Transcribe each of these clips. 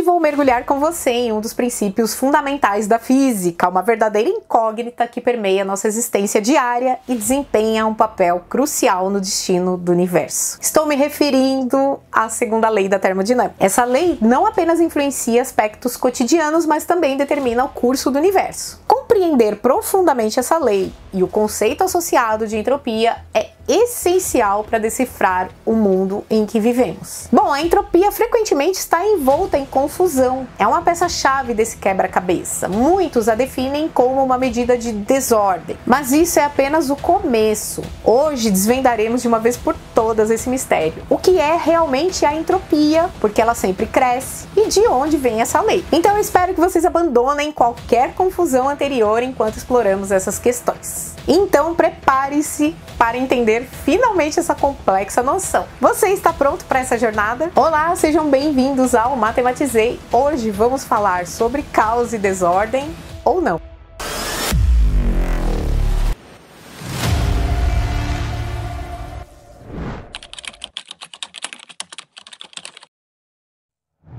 Vou mergulhar com você em um dos princípios fundamentais da física, uma verdadeira incógnita que permeia nossa existência diária e desempenha um papel crucial no destino do universo. Estou me referindo à segunda lei da termodinâmica. Essa lei não apenas influencia aspectos cotidianos, mas também determina o curso do universo. Compreender profundamente essa lei e o conceito associado de entropia é essencial para decifrar o mundo em que vivemos. Bom, a entropia frequentemente está envolta em confusão. É uma peça-chave desse quebra-cabeça. Muitos a definem como uma medida de desordem, mas isso é apenas o começo. Hoje desvendaremos de uma vez por todas esse mistério. O que é realmente a entropia, porque ela sempre cresce, e de onde vem essa lei. Então eu espero que vocês abandonem qualquer confusão anterior enquanto exploramos essas questões. Então prepare-se para entender finalmente essa complexa noção. Você está pronto para essa jornada? Olá, sejam bem-vindos ao Matematizei. Hoje vamos falar sobre caos e desordem, ou não.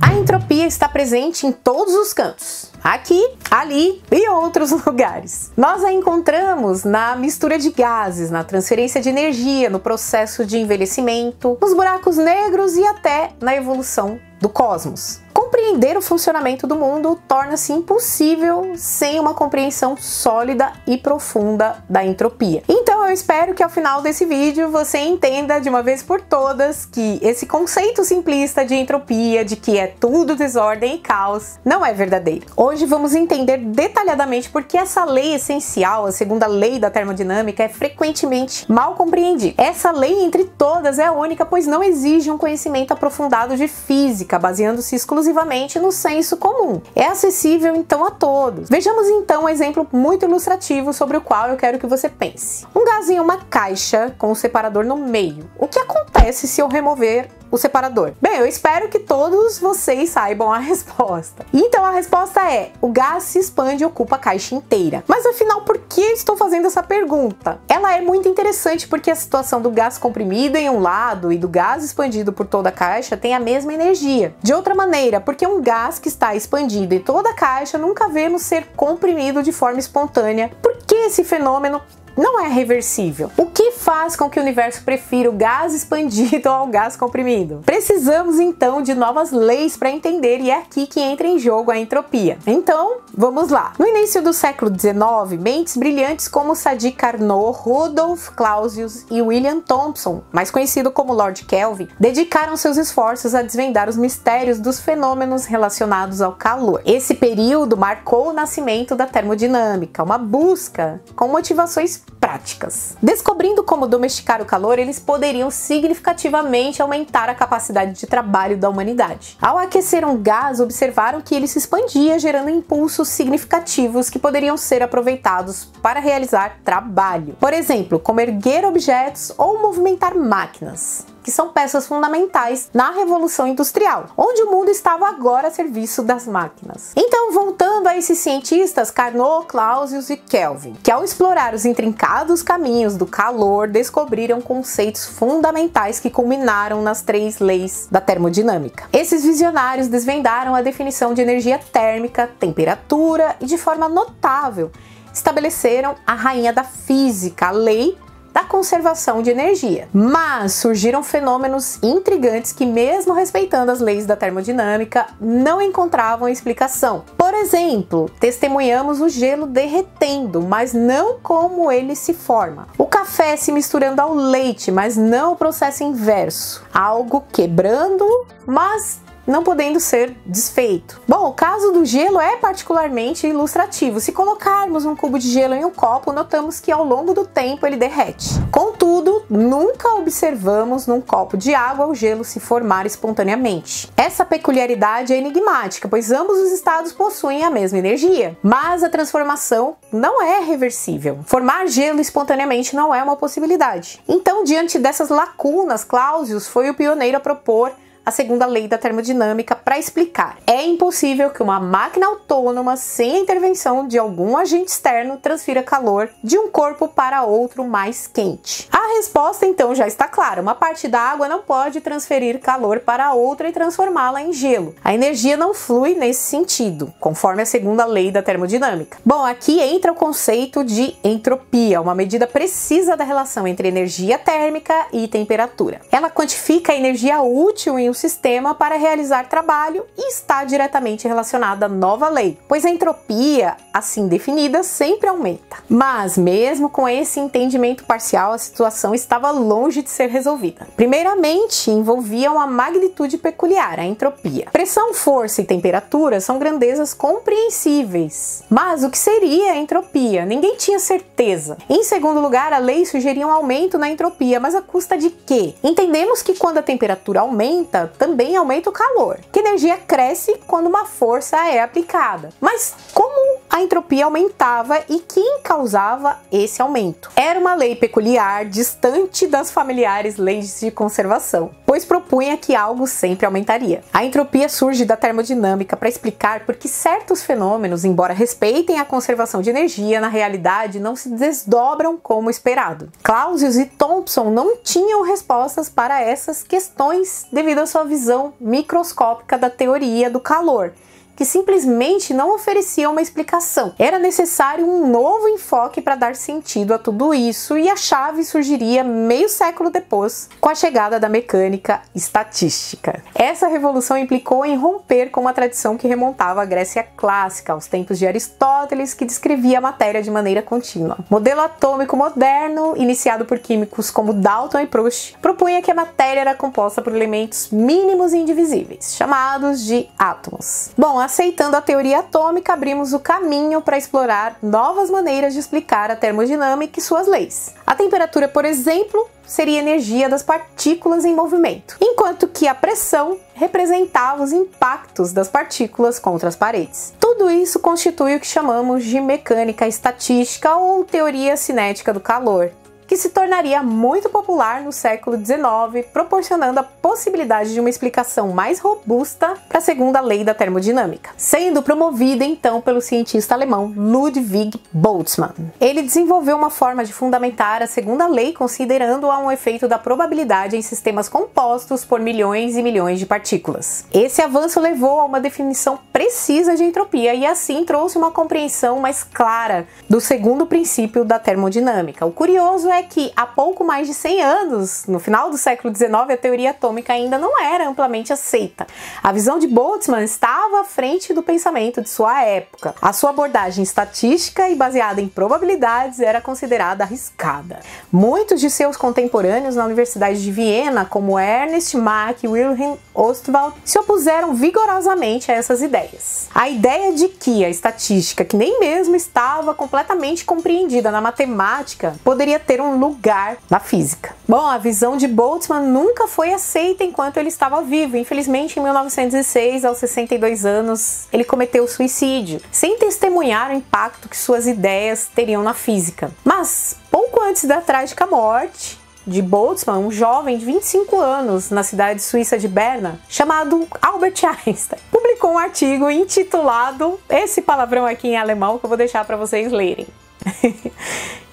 A entropia está presente em todos os cantos. Aqui, ali e outros lugares. Nós a encontramos na mistura de gases, na transferência de energia, no processo de envelhecimento, nos buracos negros e até na evolução do cosmos. Compreender o funcionamento do mundo torna-se impossível sem uma compreensão sólida e profunda da entropia. Então eu espero que ao final desse vídeo você entenda de uma vez por todas que esse conceito simplista de entropia, de que é tudo desordem e caos, não é verdadeiro. Hoje vamos entender detalhadamente por que essa lei essencial, a segunda lei da termodinâmica, é frequentemente mal compreendida. Essa lei entre todas é única, pois não exige um conhecimento aprofundado de física, baseando-se exclusivamente no senso comum. É acessível então a todos. Vejamos então um exemplo muito ilustrativo sobre o qual eu quero que você pense. Um gás em uma caixa com um separador no meio. O que acontece se eu remover o separador? Bem, eu espero que todos vocês saibam a resposta. Então a resposta é: o gás se expande e ocupa a caixa inteira. Mas afinal, por que estou fazendo essa pergunta? Ela é muito interessante porque a situação do gás comprimido em um lado e do gás expandido por toda a caixa tem a mesma energia. De outra maneira, porque um gás que está expandido em toda a caixa nunca vemos ser comprimido de forma espontânea. Por que esse fenômeno não é reversível? O que faz com que o universo prefira o gás expandido ao gás comprimido? Precisamos então de novas leis para entender, e é aqui que entra em jogo a entropia. Então, vamos lá. No início do século XIX, mentes brilhantes como Sadi Carnot, Rudolf Clausius e William Thomson, mais conhecido como Lord Kelvin, dedicaram seus esforços a desvendar os mistérios dos fenômenos relacionados ao calor. Esse período marcou o nascimento da termodinâmica, uma busca com motivações práticas. Descobrindo como domesticar o calor, eles poderiam significativamente aumentar a capacidade de trabalho da humanidade. Ao aquecer um gás, observaram que ele se expandia, gerando impulsos significativos que poderiam ser aproveitados para realizar trabalho. Por exemplo, como erguer objetos ou movimentar máquinas, que são peças fundamentais na Revolução Industrial, onde o mundo estava agora a serviço das máquinas. Então, voltando a esses cientistas, Carnot, Clausius e Kelvin, que ao explorar os intrincados caminhos do calor, descobriram conceitos fundamentais que culminaram nas 3 leis da termodinâmica. Esses visionários desvendaram a definição de energia térmica, temperatura e, de forma notável, estabeleceram a rainha da física, a lei da conservação de energia. Mas surgiram fenômenos intrigantes que, mesmo respeitando as leis da termodinâmica, não encontravam explicação. Por exemplo, testemunhamos o gelo derretendo, mas não como ele se forma. O café se misturando ao leite, mas não o processo inverso. Algo quebrando, mas não podendo ser desfeito. Bom, o caso do gelo é particularmente ilustrativo. Se colocarmos um cubo de gelo em um copo, notamos que ao longo do tempo ele derrete. Contudo, nunca observamos num copo de água o gelo se formar espontaneamente. Essa peculiaridade é enigmática, pois ambos os estados possuem a mesma energia. Mas a transformação não é reversível. Formar gelo espontaneamente não é uma possibilidade. Então, diante dessas lacunas, Clausius foi o pioneiro a propor a segunda lei da termodinâmica para explicar. É impossível que uma máquina autônoma, sem a intervenção de algum agente externo, transfira calor de um corpo para outro mais quente. A resposta então já está clara: uma parte da água não pode transferir calor para outra e transformá-la em gelo. A energia não flui nesse sentido, conforme a segunda lei da termodinâmica. Bom, aqui entra o conceito de entropia, uma medida precisa da relação entre energia térmica e temperatura. Ela quantifica a energia útil em um sistema para realizar trabalho e está diretamente relacionada à nova lei, pois a entropia, assim definida, sempre aumenta. Mas mesmo com esse entendimento parcial, a situação estava longe de ser resolvida. Primeiramente, envolvia uma magnitude peculiar, a entropia. Pressão, força e temperatura são grandezas compreensíveis. Mas o que seria a entropia? Ninguém tinha certeza. Em segundo lugar, a lei sugeria um aumento na entropia, mas à custa de quê? Entendemos que quando a temperatura aumenta, também aumenta o calor, que a energia cresce quando uma força é aplicada. Mas como a entropia aumentava e quem causava esse aumento? Era uma lei peculiar, distante das familiares leis de conservação, pois propunha que algo sempre aumentaria. A entropia surge da termodinâmica para explicar por que certos fenômenos, embora respeitem a conservação de energia, na realidade não se desdobram como esperado. Clausius e Thomson não tinham respostas para essas questões devido à sua visão microscópica da teoria do calor, que simplesmente não oferecia uma explicação. Era necessário um novo enfoque para dar sentido a tudo isso, e a chave surgiria meio século depois, com a chegada da mecânica estatística. Essa revolução implicou em romper com uma tradição que remontava à Grécia clássica, aos tempos de Aristóteles, que descrevia a matéria de maneira contínua. O modelo atômico moderno, iniciado por químicos como Dalton e Proust, propunha que a matéria era composta por elementos mínimos e indivisíveis, chamados de átomos. Bom, aceitando a teoria atômica, abrimos o caminho para explorar novas maneiras de explicar a termodinâmica e suas leis. A temperatura, por exemplo, seria a energia das partículas em movimento, enquanto que a pressão representava os impactos das partículas contra as paredes. Tudo isso constitui o que chamamos de mecânica estatística ou teoria cinética do calor, que se tornaria muito popular no século XIX, proporcionando a possibilidade de uma explicação mais robusta para a segunda lei da termodinâmica, sendo promovida então pelo cientista alemão Ludwig Boltzmann. Ele desenvolveu uma forma de fundamentar a segunda lei considerando-a um efeito da probabilidade em sistemas compostos por milhões e milhões de partículas. Esse avanço levou a uma definição precisa de entropia e assim trouxe uma compreensão mais clara do segundo princípio da termodinâmica. O curioso é que há pouco mais de 100 anos, no final do século XIX, a teoria atômica ainda não era amplamente aceita. A visão de Boltzmann estava à frente do pensamento de sua época. A sua abordagem estatística e baseada em probabilidades era considerada arriscada. Muitos de seus contemporâneos na Universidade de Viena, como Ernst Mach e Wilhelm Ostwald, se opuseram vigorosamente a essas ideias. A ideia de que a estatística, que nem mesmo estava completamente compreendida na matemática, poderia ter um lugar na física. Bom, a visão de Boltzmann nunca foi aceita enquanto ele estava vivo. Infelizmente, em 1906, aos 62 anos, ele cometeu suicídio, sem testemunhar o impacto que suas ideias teriam na física. Mas, pouco antes da trágica morte de Boltzmann, um jovem de 25 anos na cidade suíça de Berna, chamado Albert Einstein, publicou um artigo intitulado, esse palavrão aqui em alemão que eu vou deixar para vocês lerem.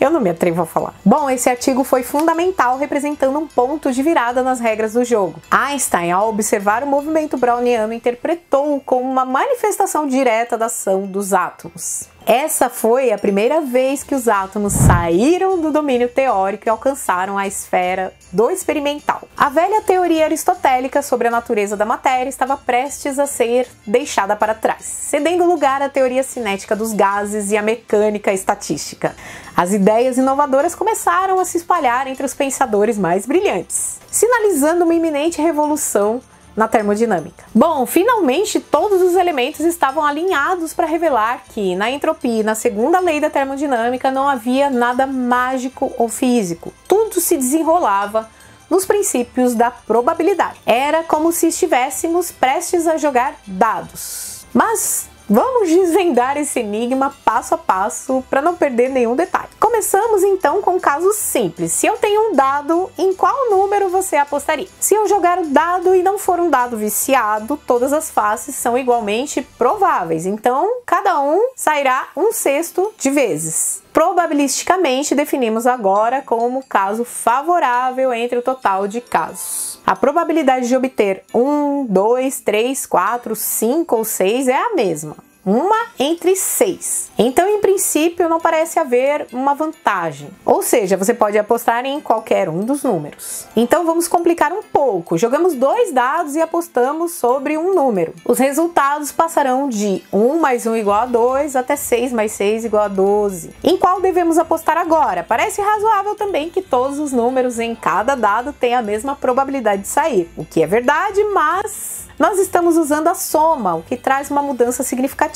Eu não me atrevo a falar. Bom, esse artigo foi fundamental, representando um ponto de virada nas regras do jogo. Einstein, ao observar o movimento browniano, interpretou-o como uma manifestação direta da ação dos átomos. Essa foi a primeira vez que os átomos saíram do domínio teórico e alcançaram a esfera do experimental. A velha teoria aristotélica sobre a natureza da matéria estava prestes a ser deixada para trás, cedendo lugar à teoria cinética dos gases e à mecânica estatística. As ideias inovadoras começaram a se espalhar entre os pensadores mais brilhantes, sinalizando uma iminente revolução na termodinâmica. Bom, finalmente todos os elementos estavam alinhados para revelar que na entropia e na segunda lei da termodinâmica não havia nada mágico ou físico. Tudo se desenrolava nos princípios da probabilidade. Era como se estivéssemos prestes a jogar dados. Mas Vamos desvendar esse enigma passo a passo para não perder nenhum detalhe. Começamos então com um caso simples. Se eu tenho um dado, em qual número você apostaria? Se eu jogar o dado e não for um dado viciado, todas as faces são igualmente prováveis. Então, cada um sairá 1/6 de vezes. Probabilisticamente, definimos agora como caso favorável entre o total de casos. A probabilidade de obter 1, 2, 3, 4, 5 ou 6 é a mesma. 1 entre 6. Então, em princípio, não parece haver uma vantagem. Ou seja, você pode apostar em qualquer um dos números. Então, vamos complicar um pouco. Jogamos 2 dados e apostamos sobre um número. Os resultados passarão de 1 mais 1 igual a 2 até 6 mais 6 igual a 12. Em qual devemos apostar agora? Parece razoável também que todos os números em cada dado têm a mesma probabilidade de sair. O que é verdade, mas nós estamos usando a soma, o que traz uma mudança significativa.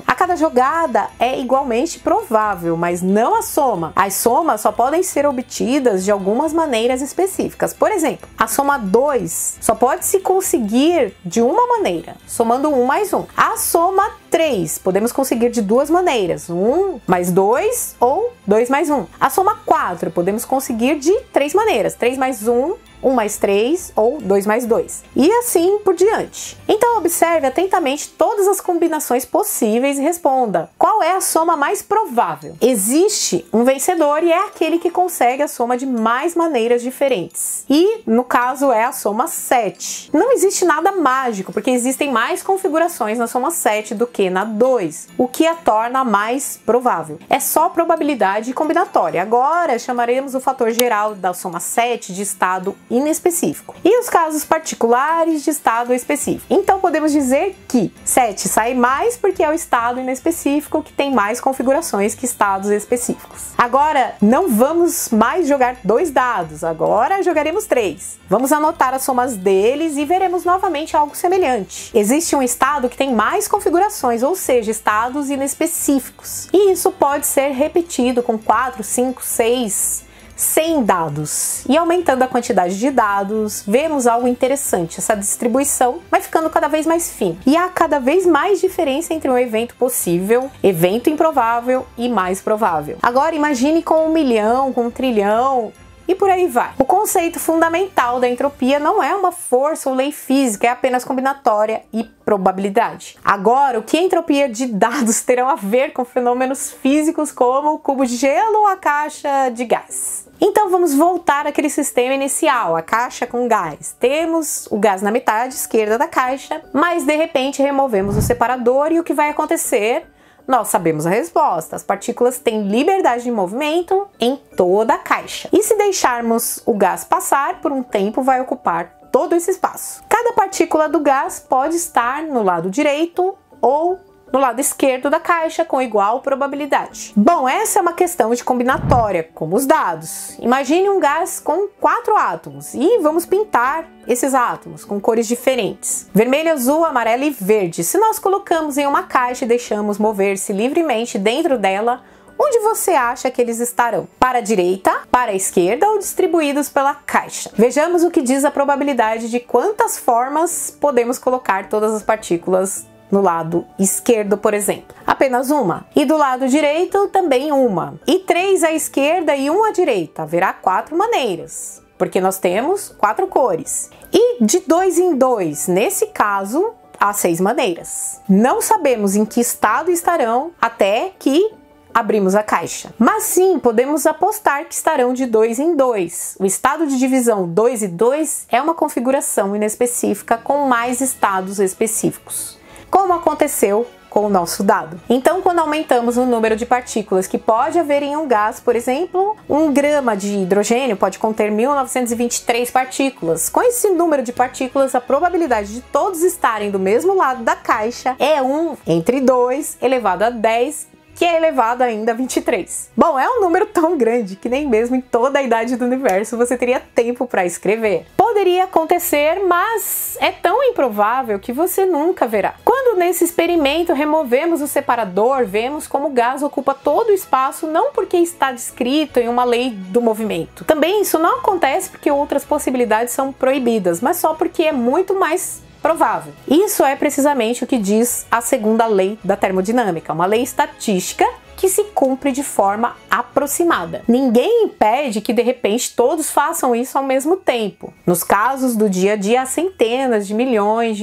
A cada jogada é igualmente provável, mas não a soma. As somas só podem ser obtidas de algumas maneiras específicas. Por exemplo, a soma 2 só pode se conseguir de uma maneira, somando 1 mais 1. A soma 3 podemos conseguir de duas maneiras, 1 mais 2 ou 2 mais 1. A soma 4 podemos conseguir de 3 maneiras, 3 mais 1, 1 mais 3 ou 2 mais 2. E assim por diante. Então observe atentamente todas as combinações possíveis e responda: qual é a soma mais provável? Existe um vencedor e é aquele que consegue a soma de mais maneiras diferentes. E no caso é a soma 7. Não existe nada mágico, porque existem mais configurações na soma 7 do que na 2, o que a torna mais provável. É só probabilidade combinatória. Agora chamaremos o fator geral da soma 7 de estado inespecífico e os casos particulares de estado específico. Então podemos dizer que 7 sai mais porque é o estado inespecífico que tem mais configurações que estados específicos. Agora não vamos mais jogar 2 dados, agora jogaremos 3. Vamos anotar as somas deles e veremos novamente algo semelhante. Existe um estado que tem mais configurações, ou seja, estados inespecíficos. E isso pode ser repetido com 4, 5, 6... 100 dados. E aumentando a quantidade de dados, vemos algo interessante. Essa distribuição vai ficando cada vez mais fina. E há cada vez mais diferença entre um evento possível, evento improvável e mais provável. Agora imagine com 1 milhão, com 1 trilhão... e por aí vai. O conceito fundamental da entropia não é uma força ou lei física, é apenas combinatória e probabilidade. Agora, o que a entropia de dados terão a ver com fenômenos físicos como o cubo de gelo ou a caixa de gás? Então vamos voltar àquele sistema inicial, a caixa com gás. Temos o gás na metade esquerda da caixa, mas de repente removemos o separador e o que vai acontecer? Nós sabemos a resposta. As partículas têm liberdade de movimento em toda a caixa. E se deixarmos o gás passar, por um tempo vai ocupar todo esse espaço. Cada partícula do gás pode estar no lado direito ou no lado esquerdo da caixa com igual probabilidade. Bom, essa é uma questão de combinatória, como os dados. Imagine um gás com 4 átomos e vamos pintar esses átomos com cores diferentes: vermelho, azul, amarelo e verde. Se nós colocamos em uma caixa e deixamos mover-se livremente dentro dela, onde você acha que eles estarão? Para a direita, para a esquerda ou distribuídos pela caixa? Vejamos o que diz a probabilidade de quantas formas podemos colocar todas as partículas no lado esquerdo, por exemplo. Apenas uma. E do lado direito, também uma. E 3 à esquerda e 1 à direita. Haverá 4 maneiras, porque nós temos 4 cores. E de 2 em 2, nesse caso, há 6 maneiras. Não sabemos em que estado estarão até que abrimos a caixa. Mas sim, podemos apostar que estarão de 2 em 2. O estado de divisão 2 e 2 é uma configuração inespecífica com mais estados específicos, como aconteceu com o nosso dado. Então, quando aumentamos o número de partículas que pode haver em um gás, por exemplo, 1 grama de hidrogênio pode conter 1923 partículas. Com esse número de partículas, a probabilidade de todos estarem do mesmo lado da caixa é 1 entre 2 elevado a 10, que é elevado ainda a 23. Bom, é um número tão grande que nem mesmo em toda a idade do universo você teria tempo para escrever. Poderia acontecer, mas é tão improvável que você nunca verá. Quando nesse experimento removemos o separador, vemos como o gás ocupa todo o espaço, não porque está descrito em uma lei do movimento. Também isso não acontece porque outras possibilidades são proibidas, mas só porque é muito mais provável. Isso é precisamente o que diz a segunda lei da termodinâmica, uma lei estatística que se cumpre de forma aproximada. Ninguém impede que de repente todos façam isso ao mesmo tempo. Nos casos do dia a dia, há centenas de milhões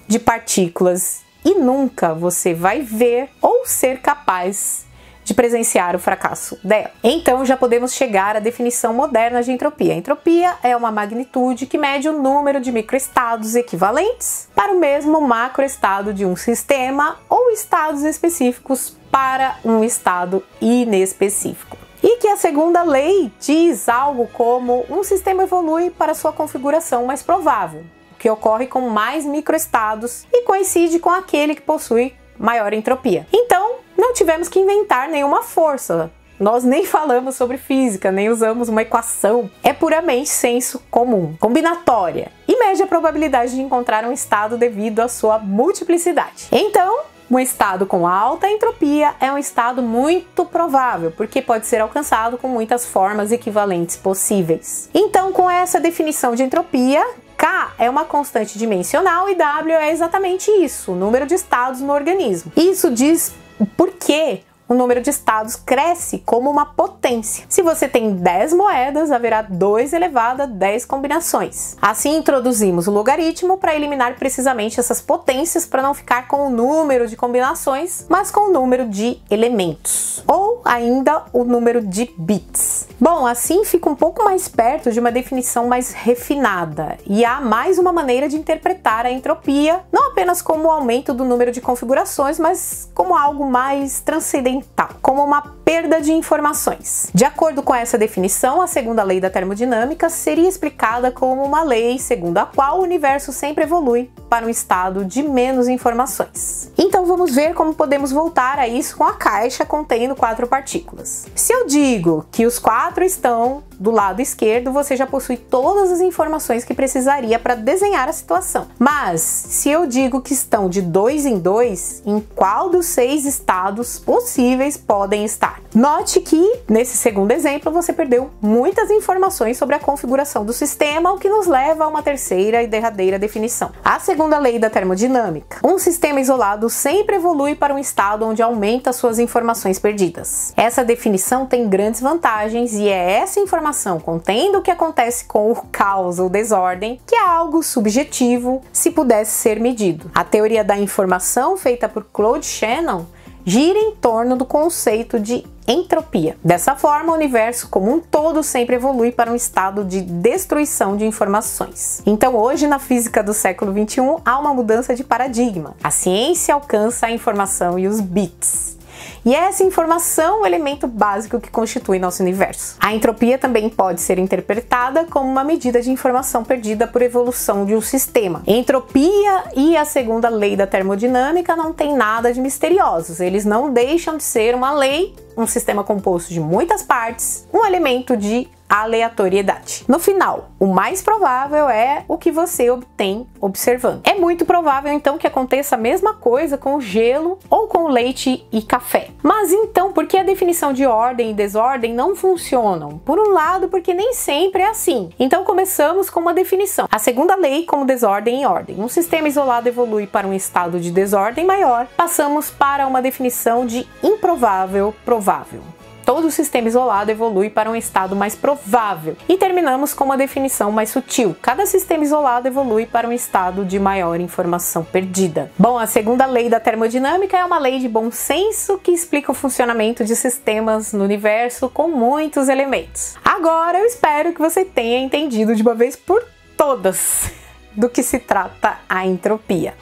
de partículas e nunca você vai ver ou ser capaz de presenciar o fracasso dela. Então já podemos chegar à definição moderna de entropia. A entropia é uma magnitude que mede o número de microestados equivalentes para o mesmo macroestado de um sistema ou estados específicos para um estado inespecífico. E que a segunda lei diz algo como um sistema evolui para sua configuração mais provável, que ocorre com mais microestados e coincide com aquele que possui maior entropia. Então, não tivemos que inventar nenhuma força. Nós nem falamos sobre física, nem usamos uma equação. É puramente senso comum, combinatória, e mede a probabilidade de encontrar um estado devido à sua multiplicidade. Então, um estado com alta entropia é um estado muito provável, porque pode ser alcançado com muitas formas equivalentes possíveis. Então, com essa definição de entropia, K é uma constante dimensional e W é exatamente isso, o número de estados no organismo. Isso diz o porquê o número de estados cresce como uma potência. Se você tem 10 moedas, haverá 2 elevado a 10 combinações. Assim, introduzimos o logaritmo para eliminar precisamente essas potências, para não ficar com o número de combinações, mas com o número de elementos, ou ainda o número de bits. Bom, assim fica um pouco mais perto de uma definição mais refinada, e há mais uma maneira de interpretar a entropia, não apenas como o aumento do número de configurações, mas como algo mais transcendental, como uma perda de informações. De acordo com essa definição, a segunda lei da termodinâmica seria explicada como uma lei segundo a qual o universo sempre evolui para um estado de menos informações. Então vamos ver como podemos voltar a isso com a caixa contendo 4 partículas. Se eu digo que os 4 estão do lado esquerdo, você já possui todas as informações que precisaria para desenhar a situação. Mas se eu digo que estão de 2 em 2, em qual dos 6 estados possíveis podem estar? Note que, nesse segundo exemplo, você perdeu muitas informações sobre a configuração do sistema, o que nos leva a uma terceira e derradeira definição. A segunda lei da termodinâmica. Um sistema isolado sempre evolui para um estado onde aumenta suas informações perdidas. Essa definição tem grandes vantagens e é essa informação contendo o que acontece com o caos ou desordem que é algo subjetivo se pudesse ser medido. A teoria da informação, feita por Claude Shannon, gira em torno do conceito de entropia. Dessa forma, o universo como um todo sempre evolui para um estado de destruição de informações. Então, hoje, na física do século XXI, há uma mudança de paradigma. A ciência alcança a informação e os bits. E essa informação é o elemento básico que constitui nosso universo. A entropia também pode ser interpretada como uma medida de informação perdida por evolução de um sistema. Entropia e a segunda lei da termodinâmica não tem nada de misteriosos. Eles não deixam de ser uma lei, um sistema composto de muitas partes, um elemento de aleatoriedade. No final, o mais provável é o que você obtém observando. É muito provável então que aconteça a mesma coisa com o gelo ou com o leite e café. Mas então, por que a definição de ordem e desordem não funcionam? Por um lado, porque nem sempre é assim. Então começamos com uma definição. A segunda lei como desordem e ordem. Um sistema isolado evolui para um estado de desordem maior. Passamos para uma definição de improvável provável. Todo sistema isolado evolui para um estado mais provável. E terminamos com uma definição mais sutil. Cada sistema isolado evolui para um estado de maior informação perdida. Bom, a segunda lei da termodinâmica é uma lei de bom senso que explica o funcionamento de sistemas no universo com muitos elementos. Agora eu espero que você tenha entendido de uma vez por todas do que se trata a entropia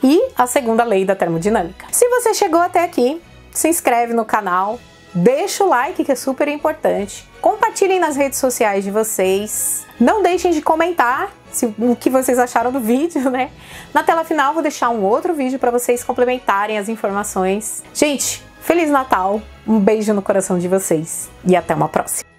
e a segunda lei da termodinâmica. Se você chegou até aqui, se inscreve no canal, deixa o like que é super importante, compartilhem nas redes sociais de vocês, não deixem de comentar o que vocês acharam do vídeo, né? Na tela final vou deixar um outro vídeo para vocês complementarem as informações. Gente, Feliz Natal, um beijo no coração de vocês e até uma próxima!